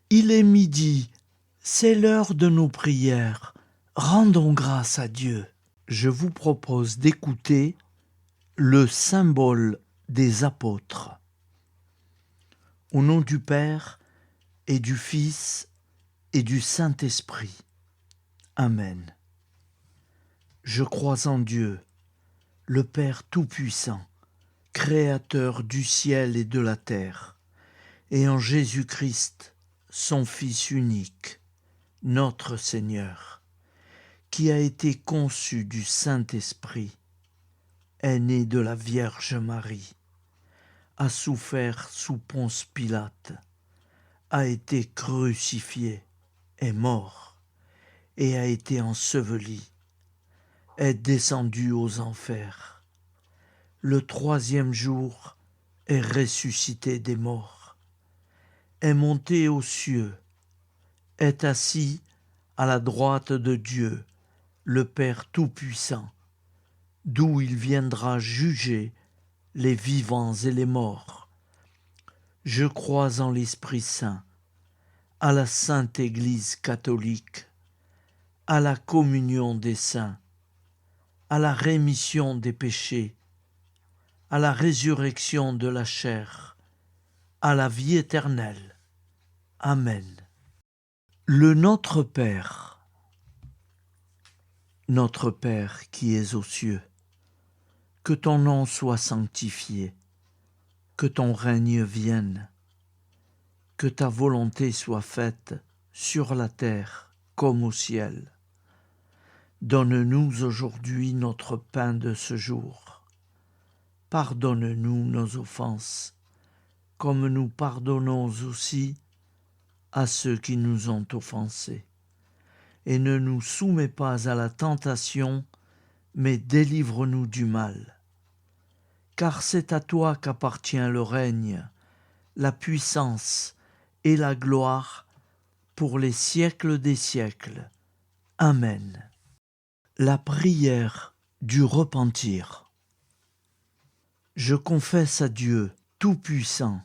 Il est midi, c'est l'heure de nos prières. Rendons grâce à Dieu. Je vous propose d'écouter le symbole des apôtres. Au nom du Père et du Fils et du Saint-Esprit. Amen. Je crois en Dieu, le Père Tout-Puissant, Créateur du ciel et de la terre, et en Jésus-Christ, son Fils unique, notre Seigneur, qui a été conçu du Saint-Esprit, est né de la Vierge Marie, a souffert sous Ponce Pilate, a été crucifié, est mort, et a été enseveli, est descendu aux enfers. Le troisième jour est ressuscité des morts, est monté aux cieux, est assis à la droite de Dieu, le Père Tout-Puissant, d'où il viendra juger les vivants et les morts. Je crois en l'Esprit Saint, à la Sainte Église catholique, à la communion des saints, à la rémission des péchés, à la résurrection de la chair, à la vie éternelle. Amen. Le Notre Père. Notre Père qui es aux cieux, que ton nom soit sanctifié, que ton règne vienne, que ta volonté soit faite sur la terre comme au ciel. Donne-nous aujourd'hui notre pain de ce jour. Pardonne-nous nos offenses, comme nous pardonnons aussi à ceux qui nous ont offensés. Et ne nous soumets pas à la tentation, mais délivre-nous du mal. Car c'est à toi qu'appartient le règne, la puissance et la gloire pour les siècles des siècles. Amen. La prière du repentir. Je confesse à Dieu Tout-Puissant,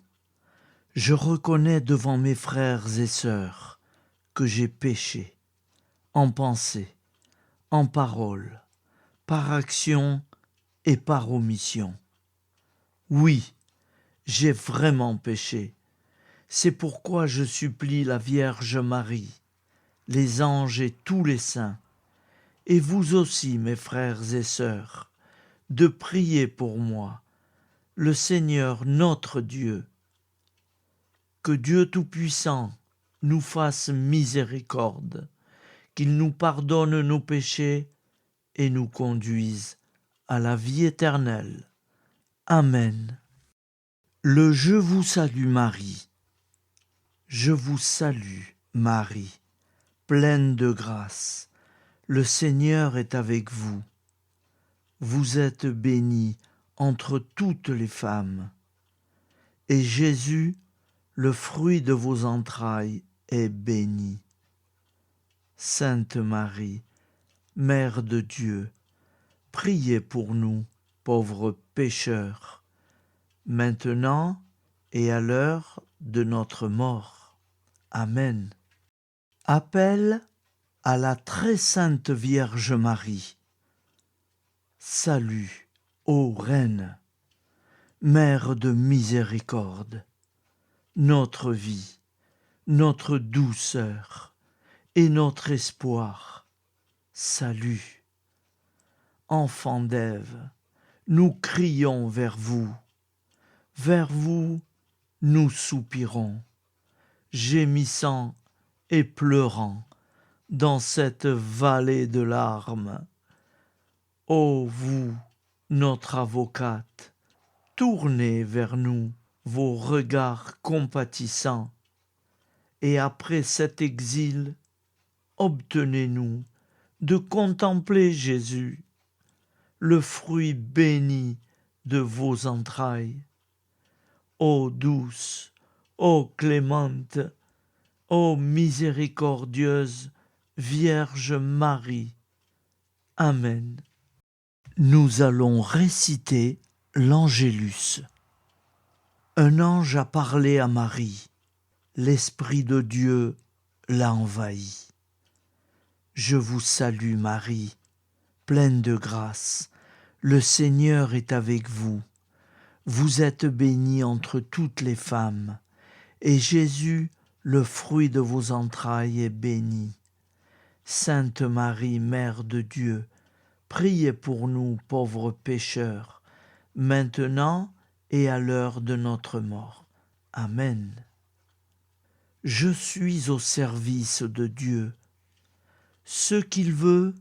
je reconnais devant mes frères et sœurs que j'ai péché, en pensée, en parole, par action et par omission. Oui, j'ai vraiment péché. C'est pourquoi je supplie la Vierge Marie, les anges et tous les saints, et vous aussi, mes frères et sœurs, de prier pour moi, le Seigneur notre Dieu. Que Dieu Tout-Puissant nous fasse miséricorde, qu'il nous pardonne nos péchés et nous conduise à la vie éternelle. Amen. Le Je vous salue Marie. Je vous salue Marie, pleine de grâce. Le Seigneur est avec vous. Vous êtes bénie entre toutes les femmes. Et Jésus, le fruit de vos entrailles, est béni. Sainte Marie, Mère de Dieu, priez pour nous, pauvres pécheurs, maintenant et à l'heure de notre mort. Amen. Appel à la très sainte Vierge Marie. Salut, ô Reine, Mère de miséricorde, notre vie, notre douceur et notre espoir. Salut. Enfants d'Ève, nous crions vers vous nous soupirons, gémissant et pleurant dans cette vallée de larmes. Ô vous, notre avocate, tournez vers nous vos regards compatissants, et après cet exil, obtenez-nous de contempler Jésus, le fruit béni de vos entrailles. Ô douce, ô clémente, ô miséricordieuse Vierge Marie. Amen. Nous allons réciter l'Angélus. Un ange a parlé à Marie. l'Esprit de Dieu l'a envahi. Je vous salue Marie, pleine de grâce, le Seigneur est avec vous. Vous êtes bénie entre toutes les femmes, et Jésus, le fruit de vos entrailles, est béni. Sainte Marie, Mère de Dieu, priez pour nous pauvres pécheurs, maintenant et à l'heure de notre mort. Amen. Je suis au service de Dieu. Ce qu'il veut,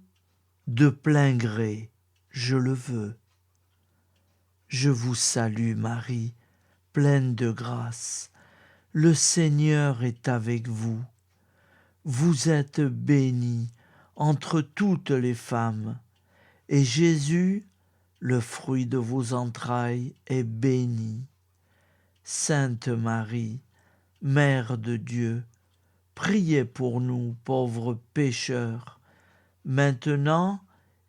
de plein gré, je le veux. Je vous salue Marie, pleine de grâce. Le Seigneur est avec vous. Vous êtes bénie entre toutes les femmes, et Jésus, le fruit de vos entrailles, est béni. Sainte Marie, Mère de Dieu, priez pour nous pauvres pécheurs, maintenant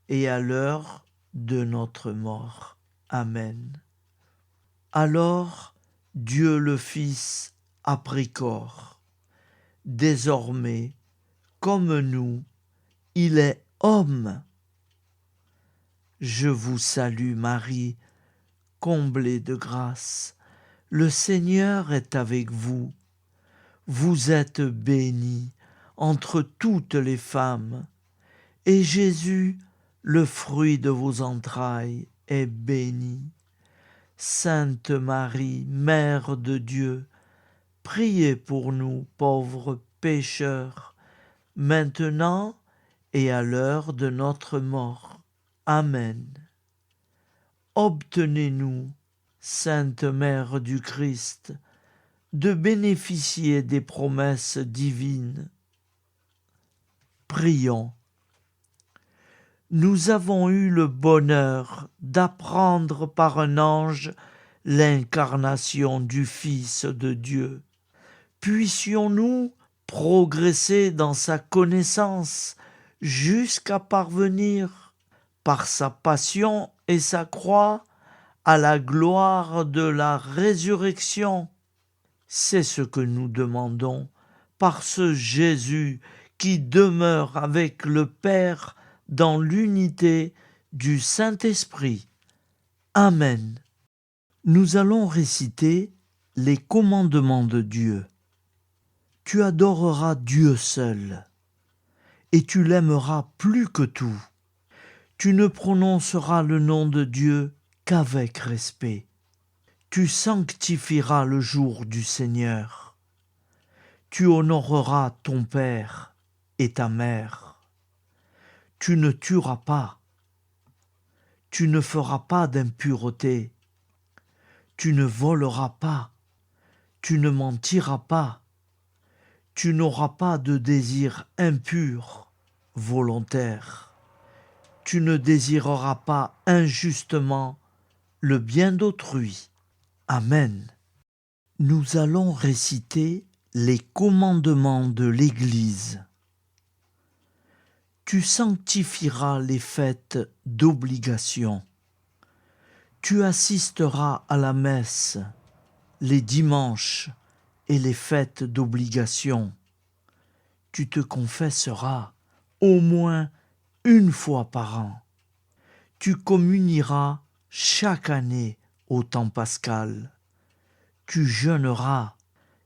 et à l'heure de notre mort. Amen. Alors Dieu le Fils a pris corps. Désormais, comme nous, il est homme. Je vous salue Marie, comblée de grâce. Le Seigneur est avec vous. Vous êtes bénie entre toutes les femmes, et Jésus, le fruit de vos entrailles, est béni. Sainte Marie, Mère de Dieu, priez pour nous pauvres pécheurs, maintenant et à l'heure de notre mort. Amen. Obtenez-nous, Sainte Mère du Christ, de bénéficier des promesses divines. Prions. Nous avons eu le bonheur d'apprendre par un ange l'incarnation du Fils de Dieu. Puissions-nous progresser dans sa connaissance jusqu'à parvenir, par sa passion et sa croix, à la gloire de la résurrection. C'est ce que nous demandons par ce Jésus qui demeure avec le Père dans l'unité du Saint-Esprit. Amen. Nous allons réciter les commandements de Dieu. Tu adoreras Dieu seul, et tu l'aimeras plus que tout. Tu ne prononceras le nom de Dieu qu'avec respect. Tu sanctifieras le jour du Seigneur. Tu honoreras ton père et ta mère. Tu ne tueras pas. Tu ne feras pas d'impureté. Tu ne voleras pas. Tu ne mentiras pas. Tu n'auras pas de désir impur, volontaire. Tu ne désireras pas injustement le bien d'autrui. Amen. Nous allons réciter les commandements de l'Église. Tu sanctifieras les fêtes d'obligation. Tu assisteras à la messe les dimanches et les fêtes d'obligation. Tu te confesseras au moins une fois par an. Tu communieras chaque année au temps pascal. Tu jeûneras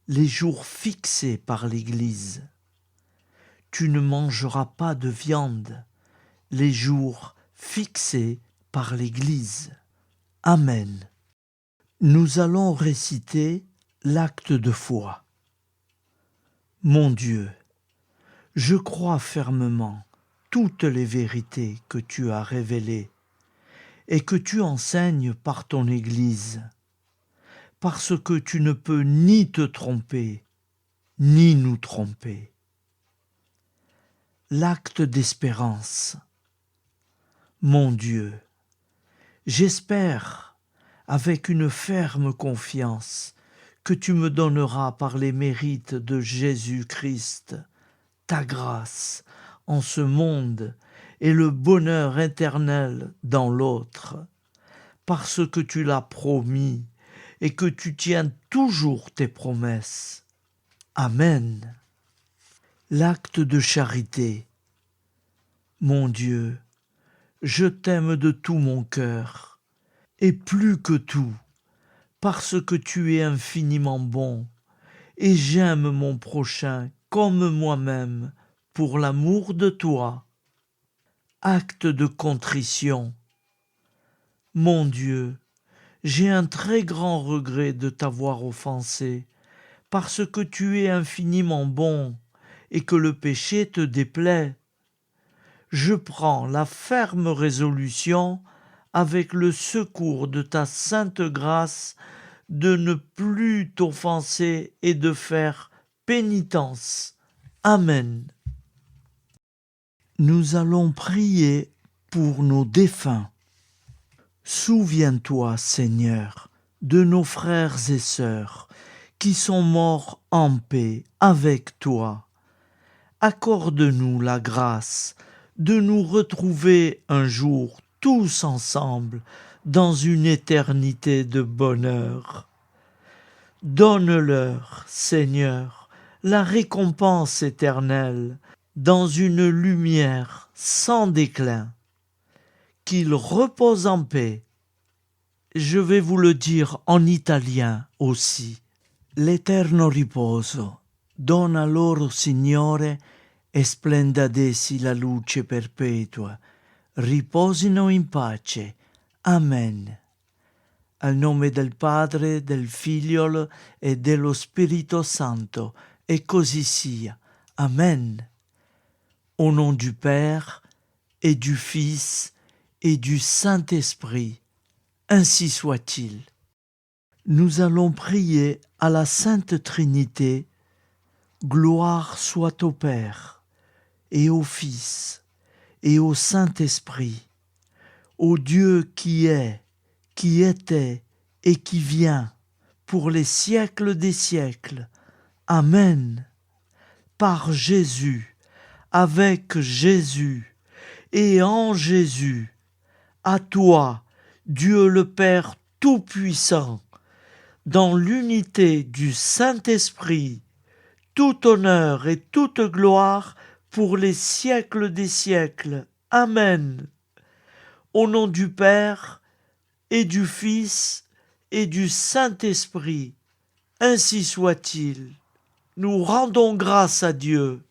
les jours fixés par l'Église. Tu ne mangeras pas de viande les jours fixés par l'Église. Amen. Nous allons réciter l'acte de foi. Mon Dieu, je crois fermement toutes les vérités que tu as révélées et que tu enseignes par ton Église, parce que tu ne peux ni te tromper, ni nous tromper. L'acte d'espérance. Mon Dieu, j'espère avec une ferme confiance que tu me donneras par les mérites de Jésus-Christ ta grâce en ce monde et le bonheur éternel dans l'autre, parce que tu l'as promis et que tu tiens toujours tes promesses. Amen. L'acte de charité. Mon Dieu, je t'aime de tout mon cœur, et plus que tout, parce que tu es infiniment bon, et j'aime mon prochain comme moi-même, pour l'amour de toi. Acte de contrition. Mon Dieu, j'ai un très grand regret de t'avoir offensé, parce que tu es infiniment bon, et que le péché te déplaît. Je prends la ferme résolution, avec le secours de ta sainte grâce, de ne plus t'offenser et de faire pénitence. Amen. Nous allons prier pour nos défunts. Souviens-toi, Seigneur, de nos frères et sœurs qui sont morts en paix avec toi. Accorde-nous la grâce de nous retrouver un jour tous ensemble dans une éternité de bonheur. Donne-leur, Seigneur, la récompense éternelle dans une lumière sans déclin. Qu'ils reposent en paix. Je vais vous le dire en italien aussi. L'eterno riposo dona loro, Signore, e splenda ad essi la luce perpetua. Riposino in pace. Amen. Al nome del Padre, del Figliolo e dello Spirito Santo, et così sia. Amen. Au nom du Père et du Fils et du Saint-Esprit, ainsi soit-il. Nous allons prier à la Sainte Trinité. Gloire soit au Père, et au Fils, et au Saint-Esprit, au Dieu qui est, qui était, et qui vient, pour les siècles des siècles. Amen. Par Jésus, avec Jésus, et en Jésus, à toi, Dieu le Père Tout-Puissant, dans l'unité du Saint-Esprit, tout honneur et toute gloire pour les siècles des siècles. Amen. Au nom du Père et du Fils et du Saint-Esprit, ainsi soit-il. Nous rendons grâce à Dieu.